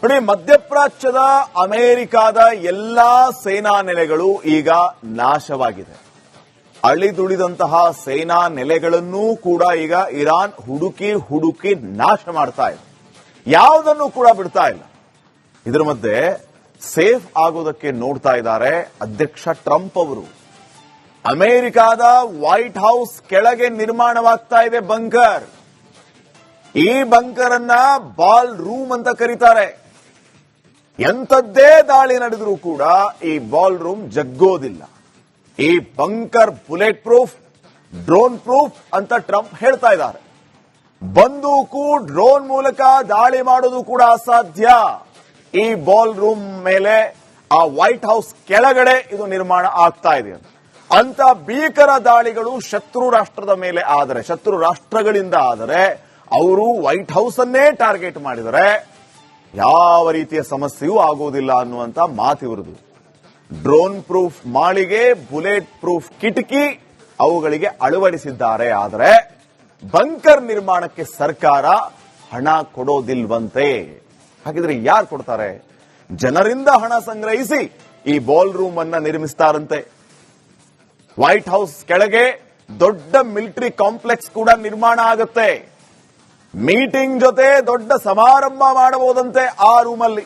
ನೋಡಿ, ಮಧ್ಯಪ್ರಾಚ್ಯದ ಅಮೆರಿಕಾದ ಎಲ್ಲಾ ಸೇನಾ ನೆಲೆಗಳು ಈಗ ನಾಶವಾಗಿದೆ. ಅಳಿದುಳಿದಂತಹ ಸೇನಾ ನೆಲೆಗಳನ್ನೂ ಕೂಡ ಈಗ ಇರಾನ್ ಹುಡುಕಿ ನಾಶ ಮಾಡ್ತಾ ಇದೆ. ಯಾವುದನ್ನು ಕೂಡ ಬಿಡ್ತಾ ಇಲ್ಲ. ಇದರ ಮಧ್ಯೆ ಸೇಫ್ ಆಗೋದಕ್ಕೆ ನೋಡ್ತಾ ಇದ್ದಾರೆ ಅಧ್ಯಕ್ಷ ಟ್ರಂಪ್ ಅವರು. ಅಮೆರಿಕಾದ ವೈಟ್ ಹೌಸ್ ಕೆಳಗೆ ನಿರ್ಮಾಣವಾಗ್ತಾ ಇದೆ ಬಂಕರ್. ಈ ಬಂಕರ್ ಅನ್ನ ಬಾಲ್ ರೂಮ್ ಅಂತ ಕರೀತಾರೆ. ಎಂಥದ್ದೇ ದಾಳಿ ನಡೆದರೂ ಕೂಡ ಈ ಬಾಲ್ ರೂಮ್ ಜಗ್ಗೋದಿಲ್ಲ. ಈ bunker bullet proof, drone proof ಅಂತ ಟ್ರಂಪ್ ಹೇಳ್ತಾ ಇದ್ದಾರೆ. ಬಂದೂಕು, ಡ್ರೋನ್ ಮೂಲಕ ದಾಳಿ ಮಾಡೋದು ಕೂಡ ಅಸಾಧ್ಯ. ಈ ಬಾಲ್ ರೂಮ್ ಮೇಲೆ ಆ ವೈಟ್ ಹೌಸ್ ಕೆಳಗಡೆ ಇದು ನಿರ್ಮಾಣ ಆಗ್ತಾ ಇದೆ. ಅಂತ ಭೀಕರ ದಾಳಿಗಳು ಶತ್ರು ರಾಷ್ಟ್ರದ ಮೇಲೆ ಆದರೆ, ಶತ್ರು ರಾಷ್ಟ್ರಗಳಿಂದ ಆದರೆ ಅವರು ವೈಟ್ ಹೌಸ್ ಅನ್ನೇ ಟಾರ್ಗೆಟ್ ಮಾಡಿದರೆ ಯಾವ ರೀತಿಯ ಸಮಸ್ಯೆಯೂ ಆಗೋದಿಲ್ಲ ಅನ್ನುವಂತ ಮಾತಿವರದು. ಡ್ರೋನ್ ಪ್ರೂಫ್ ಮಾಳಿಗೆ, ಬುಲೆಟ್ ಪ್ರೂಫ್ ಕಿಟಕಿ ಅವುಗಳಿಗೆ ಅಳವಡಿಸಿದ್ದಾರೆ. ಆದರೆ ಬಂಕರ್ ನಿರ್ಮಾಣಕ್ಕೆ ಸರ್ಕಾರ ಹಣ ಕೊಡೋದಿಲ್ವಂತೆ. ಹಾಗಿದ್ರೆ ಯಾರು ಕೊಡ್ತಾರೆ? ಜನರಿಂದ ಹಣ ಸಂಗ್ರಹಿಸಿ ಈ ಬಾಲ್ ರೂಮ್ ಅನ್ನ ನಿರ್ಮಿಸ್ತಾರಂತೆ. ವೈಟ್ ಹೌಸ್ ಕೆಳಗೆ ದೊಡ್ಡ ಮಿಲಿಟರಿ ಕಾಂಪ್ಲೆಕ್ಸ್ ಕೂಡ ನಿರ್ಮಾಣ ಆಗುತ್ತೆ. ಮೀಟಿಂಗ್ ಜೊತೆ ದೊಡ್ಡ ಸಮಾರಂಭ ಮಾಡಬಹುದಂತೆ ಆ ರೂಮಲ್ಲಿ.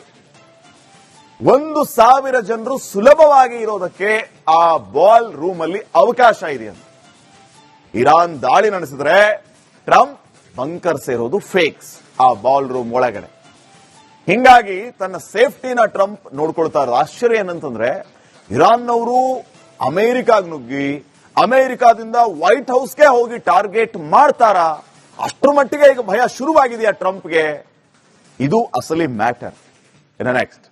1,000 ಜನರು ಸುಲಭವಾಗಿ ಇರೋದಕ್ಕೆ ಆ ಬಾಲ್ ರೂಮ್ ಅಲ್ಲಿ ಅವಕಾಶ ಇದೆಯಂತೆ. ಇರಾನ್ ದಾಳಿ ನಡೆಸಿದ್ರೆ ಟ್ರಂಪ್ ಬಂಕರ್ ಸೇರೋದು ಫೇಕ್ಸ್ ಆ ಬಾಲ್ ರೂಮ್ ಒಳಗಡೆ. ಹಿಂಗಾಗಿ ತನ್ನ ಸೇಫ್ಟಿನ ಟ್ರಂಪ್ ನೋಡ್ಕೊಳ್ತಾ ಇರೋದು. ಆಶ್ಚರ್ಯ ಏನಂತಂದ್ರೆ, ಇರಾನ್ನವರು ಅಮೆರಿಕಾಗ್ ನುಗ್ಗಿ ಅಮೆರಿಕಾದಿಂದ ವೈಟ್ ಹೌಸ್ಗೆ ಹೋಗಿ ಟಾರ್ಗೆಟ್ ಮಾಡ್ತಾರಾ? ಅಷ್ಟರ ಮಟ್ಟಿಗೆ ಈಗ ಭಯ ಶುರುವಾಗಿದೆಯಾ ಟ್ರಂಪ್ಗೆ? ಇದು ಅಸಲಿ ಮ್ಯಾಟರ್. ನೆಕ್ಸ್ಟ್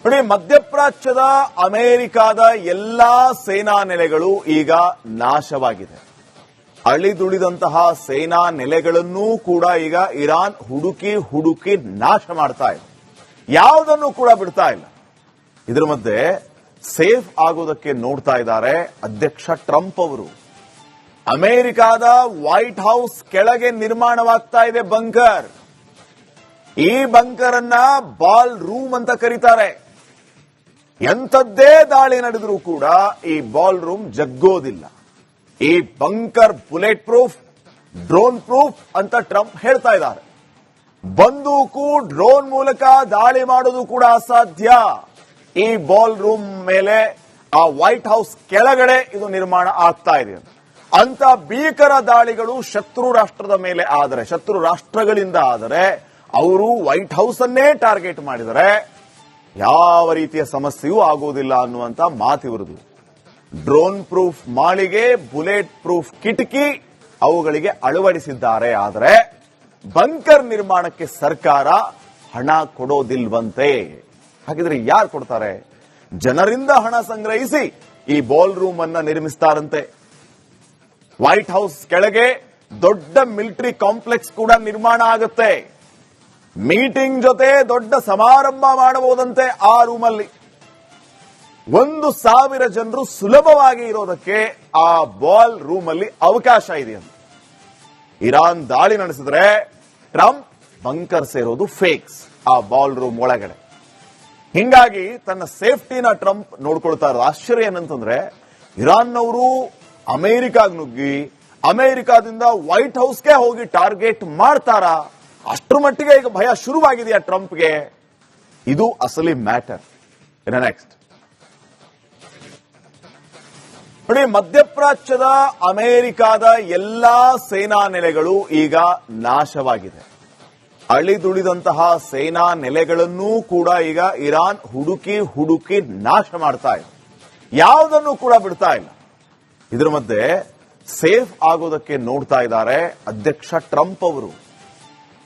ನೋಡಿ, ಮಧ್ಯಪ್ರಾಚ್ಯದ ಅಮೆರಿಕಾದ ಎಲ್ಲಾ ಸೇನಾ ನೆಲೆಗಳು ಈಗ ನಾಶವಾಗಿದೆ. ಅಳಿದುಳಿದಂತಹ ಸೇನಾ ನೆಲೆಗಳನ್ನೂ ಕೂಡ ಈಗ ಇರಾನ್ ಹುಡುಕಿ ನಾಶ ಮಾಡ್ತಾ ಇದೆ. ಯಾವುದನ್ನು ಕೂಡ ಬಿಡ್ತಾ ಇಲ್ಲ. ಇದರ ಮಧ್ಯೆ ಸೇಫ್ ಆಗೋದಕ್ಕೆ ನೋಡ್ತಾ ಇದ್ದಾರೆ ಅಧ್ಯಕ್ಷ ಟ್ರಂಪ್ ಅವರು. ಅಮೆರಿಕಾದ ವೈಟ್ ಹೌಸ್ ಕೆಳಗೆ ನಿರ್ಮಾಣವಾಗ್ತಾ ಇದೆ ಬಂಕರ್. ಈ ಬಂಕರ್ ಅನ್ನ ಬಾಲ್ ರೂಮ್ ಅಂತ ಕರೀತಾರೆ. ಎಂಥದ್ದೇ ದಾಳಿ ನಡೆದರೂ ಕೂಡ ಈ ಬಾಲ್ ರೂಮ್ ಜಗ್ಗೋದಿಲ್ಲ. ಈ bunker bullet proof, drone proof ಅಂತ ಟ್ರಂಪ್ ಹೇಳ್ತಾ ಇದ್ದಾರೆ. ಬಂದೂಕು, ಡ್ರೋನ್ ಮೂಲಕ ದಾಳಿ ಮಾಡೋದು ಕೂಡ ಅಸಾಧ್ಯ. ಈ ಬಾಲ್ ರೂಮ್ ಮೇಲೆ ಆ ವೈಟ್ ಹೌಸ್ ಕೆಳಗಡೆ ಇದು ನಿರ್ಮಾಣ ಆಗ್ತಾ ಇದೆ. ಅಂತ ಭೀಕರ ದಾಳಿಗಳು ಶತ್ರು ರಾಷ್ಟ್ರದ ಮೇಲೆ ಆದರೆ, ಶತ್ರು ರಾಷ್ಟ್ರಗಳಿಂದ ಆದರೆ ಅವರು ವೈಟ್ ಹೌಸ್ ಅನ್ನೇ ಟಾರ್ಗೆಟ್ ಮಾಡಿದರೆ ಯಾವ ರೀತಿಯ ಸಮಸ್ಯೆಯೂ ಆಗೋದಿಲ್ಲ ಅನ್ನುವಂತ ಮಾತಿವರದು. ಡ್ರೋನ್ ಪ್ರೂಫ್ ಮಾಳಿಗೆ, ಬುಲೆಟ್ ಪ್ರೂಫ್ ಕಿಟಕಿ ಅವುಗಳಿಗೆ ಅಳವಡಿಸಿದ್ದಾರೆ. ಆದರೆ ಬಂಕರ್ ನಿರ್ಮಾಣಕ್ಕೆ ಸರ್ಕಾರ ಹಣ ಕೊಡೋದಿಲ್ವಂತೆ. ಹಾಗಿದ್ರೆ ಯಾರು ಕೊಡ್ತಾರೆ? ಜನರಿಂದ ಹಣ ಸಂಗ್ರಹಿಸಿ ಈ ಬಾಲ್ ರೂಮ್ ಅನ್ನ ನಿರ್ಮಿಸ್ತಾರಂತೆ. ವೈಟ್ ಹೌಸ್ ಕೆಳಗೆ ದೊಡ್ಡ ಮಿಲಿಟರಿ ಕಾಂಪ್ಲೆಕ್ಸ್ ಕೂಡ ನಿರ್ಮಾಣ ಆಗುತ್ತೆ. ಮೀಟಿಂಗ್ ಜೊತೆ ದೊಡ್ಡ ಸಮಾರಂಭ ಮಾಡಬಹುದಂತೆ ಆ ರೂಮಲ್ಲಿ. 1,000 ಜನರು ಸುಲಭವಾಗಿ ಇರೋದಕ್ಕೆ ಆ ಬಾಲ್ ರೂಮ್ ಅಲ್ಲಿ ಅವಕಾಶ ಇದೆಯಂತೆ. ಇರಾನ್ ದಾಳಿ ನಡೆಸಿದ್ರೆ ಟ್ರಂಪ್ ಬಂಕರ್ ಸೇರೋದು ಫೇಕ್ಸ್ ಆ ಬಾಲ್ ರೂಮ್ ಒಳಗಡೆ. ಹಿಂಗಾಗಿ ತನ್ನ ಸೇಫ್ಟಿನ ಟ್ರಂಪ್ ನೋಡ್ಕೊಳ್ತಾ ಇರೋದು. ಆಶ್ಚರ್ಯ ಏನಂತಂದ್ರೆ, ಇರಾನ್ನವರು ಅಮೆರಿಕಾಗ್ ನುಗ್ಗಿ ಅಮೆರಿಕಾದಿಂದ ವೈಟ್ ಹೌಸ್ಗೆ ಹೋಗಿ ಟಾರ್ಗೆಟ್ ಮಾಡ್ತಾರಾ? ಅಷ್ಟರ ಮಟ್ಟಿಗೆ ಈಗ ಭಯ ಶುರುವಾಗಿದೆಯಾ ಟ್ರಂಪ್ಗೆ? ಇದು ಅಸಲಿ ಮ್ಯಾಟರ್. ನೆಕ್ಸ್ಟ್ ನೋಡಿ, ಮಧ್ಯಪ್ರಾಚ್ಯದ ಅಮೆರಿಕಾದ ಎಲ್ಲಾ ಸೇನಾ ನೆಲೆಗಳು ಈಗ ನಾಶವಾಗಿದೆ. ಅಳಿದುಳಿದಂತಹ ಸೇನಾ ನೆಲೆಗಳನ್ನೂ ಕೂಡ ಈಗ ಇರಾನ್ ಹುಡುಕಿ ನಾಶ ಮಾಡ್ತಾ ಇದೆ. ಯಾವುದನ್ನು ಕೂಡ ಬಿಡ್ತಾ ಇಲ್ಲ. ಇದರ ಮಧ್ಯೆ ಸೇಫ್ ಆಗೋದಕ್ಕೆ ನೋಡ್ತಾ ಇದ್ದಾರೆ ಅಧ್ಯಕ್ಷ ಟ್ರಂಪ್ ಅವರು.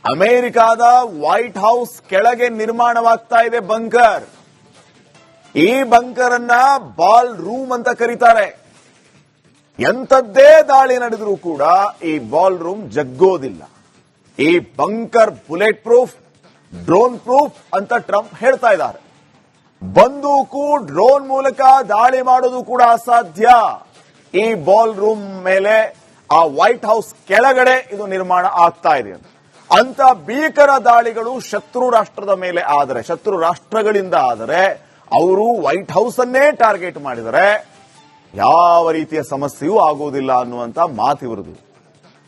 ಅಮೆರಿಕಾದ ವೈಟ್ ಹೌಸ್ ಕೆಳಗೆ ನಿರ್ಮಾಣವಾಗ್ತಾ ಇದೆ ಬಂಕರ್. ಈ ಬಂಕರ್ ಅನ್ನ ಬಾಲ್ ರೂಮ್ ಅಂತ ಕರೀತಾರೆ. ಎಂಥದ್ದೇ ದಾಳಿ ನಡೆದರೂ ಕೂಡ ಈ ಬಾಲ್ ರೂಮ್ ಜಗ್ಗೋದಿಲ್ಲ. ಈ bunker bullet proof, drone proof ಅಂತ ಟ್ರಂಪ್ ಹೇಳ್ತಾ ಇದ್ದಾರೆ. ಬಂದೂಕು, ಡ್ರೋನ್ ಮೂಲಕ ದಾಳಿ ಮಾಡೋದು ಕೂಡ ಅಸಾಧ್ಯ. ಈ ಬಾಲ್ ರೂಮ್ ಮೇಲೆ ಆ ವೈಟ್ ಹೌಸ್ ಕೆಳಗಡೆ ಇದು ನಿರ್ಮಾಣ ಆಗ್ತಾ ಇದೆ. ಅಂತ ಭೀಕರ ದಾಳಿಗಳು ಶತ್ರು ರಾಷ್ಟ್ರದ ಮೇಲೆ ಆದರೆ, ಶತ್ರು ರಾಷ್ಟ್ರಗಳಿಂದ ಆದರೆ ಅವರು ವೈಟ್ ಹೌಸ್ ಅನ್ನೇ ಟಾರ್ಗೆಟ್ ಮಾಡಿದರೆ ಯಾವ ರೀತಿಯ ಸಮಸ್ಯೆಯೂ ಆಗುವುದಿಲ್ಲ ಅನ್ನುವಂತ ಮಾತಿವರದು.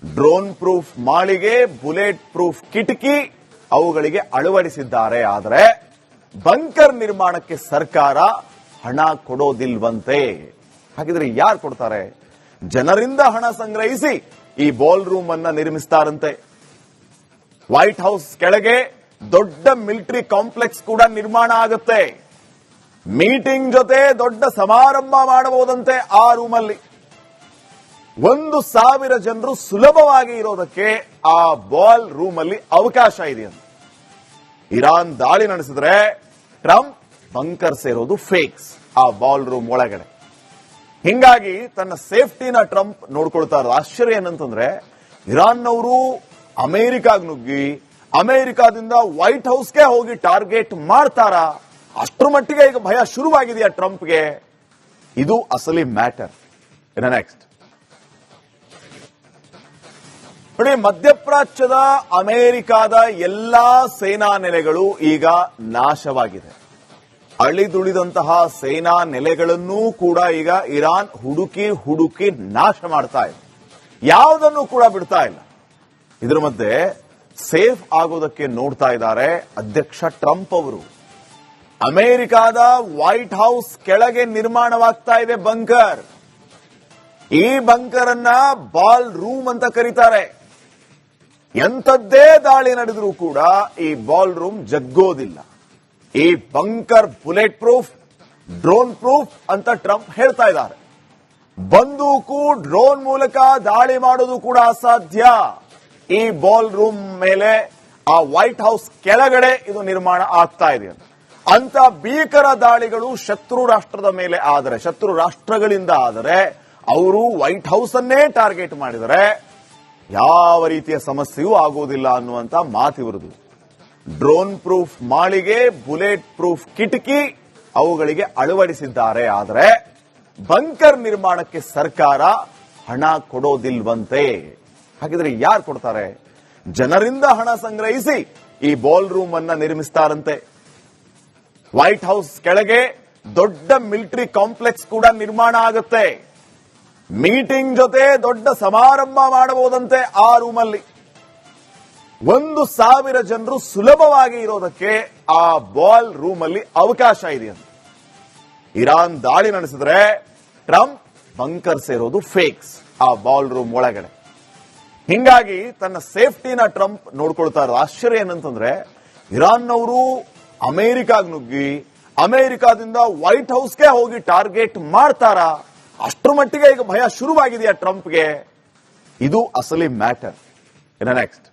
ಡ್ರೋನ್ ಪ್ರೂಫ್ ಮಾಳಿಗೆ, ಬುಲೆಟ್ ಪ್ರೂಫ್ ಕಿಟಕಿ ಅವುಗಳಿಗೆ ಅಳವಡಿಸಿದ್ದಾರೆ. ಆದರೆ ಬಂಕರ್ ನಿರ್ಮಾಣಕ್ಕೆ ಸರ್ಕಾರ ಹಣ ಕೊಡೋದಿಲ್ವಂತೆ. ಹಾಗಿದ್ರೆ ಯಾರು ಕೊಡ್ತಾರೆ? ಜನರಿಂದ ಹಣ ಸಂಗ್ರಹಿಸಿ ಈ ಬಾಲ್ ರೂಮ್ ಅನ್ನ ನಿರ್ಮಿಸ್ತಾರಂತೆ. ವೈಟ್ ಹೌಸ್ ಕೆಳಗೆ ದೊಡ್ಡ ಮಿಲಿಟರಿ ಕಾಂಪ್ಲೆಕ್ಸ್ ಕೂಡ ನಿರ್ಮಾಣ ಆಗುತ್ತೆ. ಮೀಟಿಂಗ್ ಜೊತೆ ದೊಡ್ಡ ಸಮಾರಂಭ ಮಾಡಬಹುದಂತೆ ಆ ರೂಮಲ್ಲಿ. 1,000 ಜನರು ಸುಲಭವಾಗಿ ಇರೋದಕ್ಕೆ ಆ ಬಾಲ್ ರೂಮ್ ಅಲ್ಲಿ ಅವಕಾಶ ಇದೆಯಂತೆ. ಇರಾನ್ ದಾಳಿ ನಡೆಸಿದ್ರೆ ಟ್ರಂಪ್ ಬಂಕರ್ ಸೇರೋದು ಫೇಕ್ಸ್ ಆ ಬಾಲ್ ರೂಮ್ ಒಳಗಡೆ. ಹಿಂಗಾಗಿ ತನ್ನ ಸೇಫ್ಟಿನ ಟ್ರಂಪ್ ನೋಡ್ಕೊಳ್ತಾ ಇರೋದು. ಆಶ್ಚರ್ಯ ಏನಂತಂದ್ರೆ ಇರಾನ್ನವರು ಅಮೆರಿಕಾಗ್ ನುಗ್ಗಿ ಅಮೆರಿಕಾದಿಂದ ವೈಟ್ ಹೌಸ್ಗೆ ಹೋಗಿ ಟಾರ್ಗೆಟ್ ಮಾಡ್ತಾರ? ಅಷ್ಟರ ಮಟ್ಟಿಗೆ ಈಗ ಭಯ ಶುರುವಾಗಿದೆಯಾ ಟ್ರಂಪ್ಗೆ? ಇದು ಅಸಲಿ ಮ್ಯಾಟರ್. ನೆಕ್ಸ್ಟ್ ನೋಡಿ, ಮಧ್ಯಪ್ರಾಚ್ಯದ ಅಮೆರಿಕಾದ ಎಲ್ಲಾ ಸೇನಾ ನೆಲೆಗಳು ಈಗ ನಾಶವಾಗಿದೆ. ಅಳಿದುಳಿದಂತಹ ಸೇನಾ ನೆಲೆಗಳನ್ನೂ ಕೂಡ ಈಗ ಇರಾನ್ ಹುಡುಕಿ ನಾಶ ಮಾಡ್ತಾ ಇದೆ. ಯಾವುದನ್ನು ಕೂಡ ಬಿಡ್ತಾ ಇಲ್ಲ. ಇದರ ಮಧ್ಯೆ ಸೇಫ್ ಆಗೋದಕ್ಕೆ ನೋಡ್ತಾ ಇದ್ದಾರೆ ಅಧ್ಯಕ್ಷ ಟ್ರಂಪ್ ಅವರು. ಅಮೆರಿಕಾದ ವೈಟ್ ಹೌಸ್ ಕೆಳಗೆ ನಿರ್ಮಾಣವಾಗ್ತಾ ಇದೆ ಬಂಕರ್. ಈ ಬಂಕರ್ ಅನ್ನ ಬಾಲ್ ರೂಮ್ ಅಂತ ಕರೀತಾರೆ. ಎಂಥದ್ದೇ ದಾಳಿ ನಡೆದರೂ ಕೂಡ ಈ ಬಾಲ್ ರೂಮ್ ಜಗ್ಗೋದಿಲ್ಲ. ಈ bunker bullet proof, drone proof ಅಂತ ಟ್ರಂಪ್ ಹೇಳ್ತಾ ಇದ್ದಾರೆ. ಬಂದೂಕು, ಡ್ರೋನ್ ಮೂಲಕ ದಾಳಿ ಮಾಡೋದು ಕೂಡ ಅಸಾಧ್ಯ. ಈ ಬಾಲ್ ರೂಮ್ ಮೇಲೆ ಆ ವೈಟ್ ಹೌಸ್ ಕೆಳಗಡೆ ಇದು ನಿರ್ಮಾಣ ಆಗ್ತಾ ಇದೆ. ಅಂತ ಭೀಕರ ದಾಳಿಗಳು ಶತ್ರು ರಾಷ್ಟ್ರದ ಮೇಲೆ ಆದರೆ, ಶತ್ರು ರಾಷ್ಟ್ರಗಳಿಂದ ಆದರೆ ಅವರು ವೈಟ್ ಹೌಸ್ ಅನ್ನೇ ಟಾರ್ಗೆಟ್ ಮಾಡಿದರೆ ಯಾವ ರೀತಿಯ ಸಮಸ್ಯೆಯೂ ಆಗುವುದಿಲ್ಲ ಅನ್ನುವಂತ ಮಾತಿವರದು. ಡ್ರೋನ್ ಪ್ರೂಫ್ ಮಾಳಿಗೆ, ಬುಲೆಟ್ ಪ್ರೂಫ್ ಕಿಟಕಿ ಅವುಗಳಿಗೆ ಅಳವಡಿಸಿದ್ದಾರೆ. ಆದರೆ ಬಂಕರ್ ನಿರ್ಮಾಣಕ್ಕೆ ಸರ್ಕಾರ ಹಣ ಕೊಡೋದಿಲ್ವಂತೆ. ಹಾಗಿದ್ರೆ ಯಾರು ಕೊಡ್ತಾರೆ? ಜನರಿಂದ ಹಣ ಸಂಗ್ರಹಿಸಿ ಈ ಬಾಲ್ ರೂಮ್ ಅನ್ನ ನಿರ್ಮಿಸ್ತಾರಂತೆ. ವೈಟ್ ಹೌಸ್ ಕೆಳಗೆ ದೊಡ್ಡ ಮಿಲಿಟರಿ ಕಾಂಪ್ಲೆಕ್ಸ್ ಕೂಡ ನಿರ್ಮಾಣ ಆಗುತ್ತೆ. ಮೀಟಿಂಗ್ ಜೊತೆ ದೊಡ್ಡ ಸಮಾರಂಭ ಮಾಡಬಹುದಂತೆ ಆ ರೂಮಲ್ಲಿ. 1,000 ಜನರು ಸುಲಭವಾಗಿ ಇರೋದಕ್ಕೆ ಆ ಬಾಲ್ ರೂಮ್ ಅಲ್ಲಿ ಅವಕಾಶ ಇದೆಯಂತೆ. ಇರಾನ್ ದಾಳಿ ನಡೆಸಿದ್ರೆ ಟ್ರಂಪ್ ಬಂಕರ್ ಸೇರೋದು ಫೇಕ್ಸ್ ಆ ಬಾಲ್ ರೂಮ್ ಒಳಗಡೆ. ಹಿಂಗಾಗಿ ತನ್ನ ಸೇಫ್ಟಿನ ಟ್ರಂಪ್ ನೋಡ್ಕೊಳ್ತಾ ಇರೋದು. ಆಶ್ಚರ್ಯ ಏನಂತಂದ್ರೆ ಇರಾನ್ನವರು ಅಮೆರಿಕಾಗ್ ನುಗ್ಗಿ ಅಮೆರಿಕಾದಿಂದ ವೈಟ್ ಹೌಸ್ಗೆ ಹೋಗಿ ಟಾರ್ಗೆಟ್ ಮಾಡ್ತಾರ? ಅಷ್ಟರ ಮಟ್ಟಿಗೆ ಈಗ ಭಯ ಶುರುವಾಗಿದೆಯಾ ಟ್ರಂಪ್ಗೆ? ಇದು ಅಸಲಿ ಮ್ಯಾಟರ್. ನೆಕ್ಸ್ಟ್